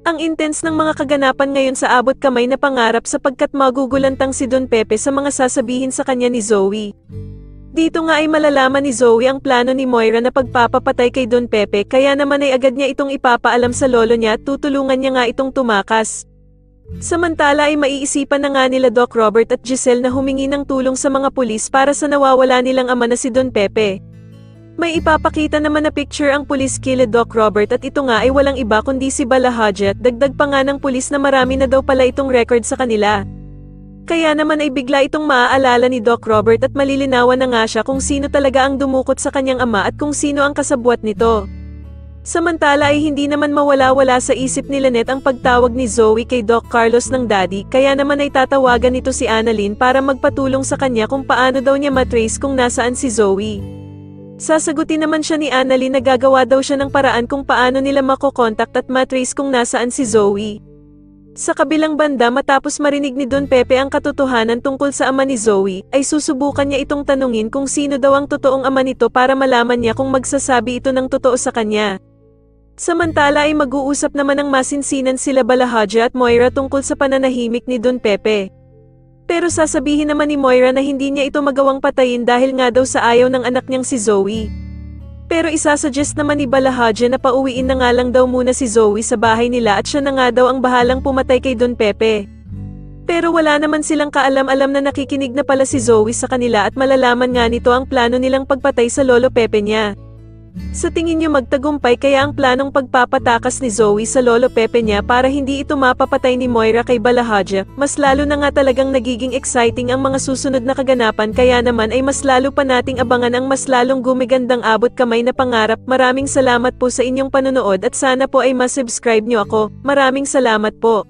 Ang intense ng mga kaganapan ngayon sa abot kamay na pangarap sapagkat magugulantang si Don Pepe sa mga sasabihin sa kanya ni Zoe. Dito nga ay malalaman ni Zoe ang plano ni Moira na pagpapapatay kay Don Pepe kaya naman ay agad niya itong ipapaalam sa lolo niya at tutulungan niya nga itong tumakas. Samantala ay maiisipan na nga nila Doc Robert at Giselle na humingi ng tulong sa mga pulis para sa nawawala nilang ama na si Don Pepe. May ipapakita naman na picture ang pulis kila Doc Robert at ito nga ay walang iba kundi si Bala Hadji at dagdag pa nga ng pulis na marami na daw pala itong record sa kanila. Kaya naman ay bigla itong maaalala ni Doc Robert at malilinawan na nga siya kung sino talaga ang dumukot sa kanyang ama at kung sino ang kasabwat nito. Samantala ay hindi naman mawala-wala sa isip ni Lynette ang pagtawag ni Zoe kay Doc Carlos ng daddy kaya naman ay tatawagan nito si Annalyn para magpatulong sa kanya kung paano daw niya matrace kung nasaan si Zoe. Sasagutin naman siya ni Annalyn na gagawa daw siya ng paraan kung paano nila makokontak at matrace kung nasaan si Zoe. Sa kabilang banda matapos marinig ni Don Pepe ang katotohanan tungkol sa ama ni Zoe, ay susubukan niya itong tanungin kung sino daw ang totoong ama nito para malaman niya kung magsasabi ito ng totoo sa kanya. Samantala ay mag-uusap naman ng masinsinan sila Bala Hadji at Moira tungkol sa pananahimik ni Don Pepe. Pero sasabihin naman ni Moira na hindi niya ito magawang patayin dahil nga daw sa ayaw ng anak niyang si Zoe. Pero isasuggest naman ni Bala Hadji na pauwiin na nga lang daw muna si Zoe sa bahay nila at siya na nga daw ang bahalang pumatay kay Don Pepe. Pero wala naman silang kaalam-alam na nakikinig na pala si Zoe sa kanila at malalaman nga nito ang plano nilang pagpatay sa lolo Pepe niya. Sa tingin niyo magtagumpay kaya ang planong pagpapatakas ni Zoe sa lolo Pepe niya para hindi ito mapapatay ni Moira kay Bala Hadji? Mas lalo na nga talagang nagiging exciting ang mga susunod na kaganapan kaya naman ay mas lalo pa nating abangan ang mas lalong gumigandang abot kamay na pangarap. Maraming salamat po sa inyong panonood at sana po ay masubscribe niyo ako. Maraming salamat po.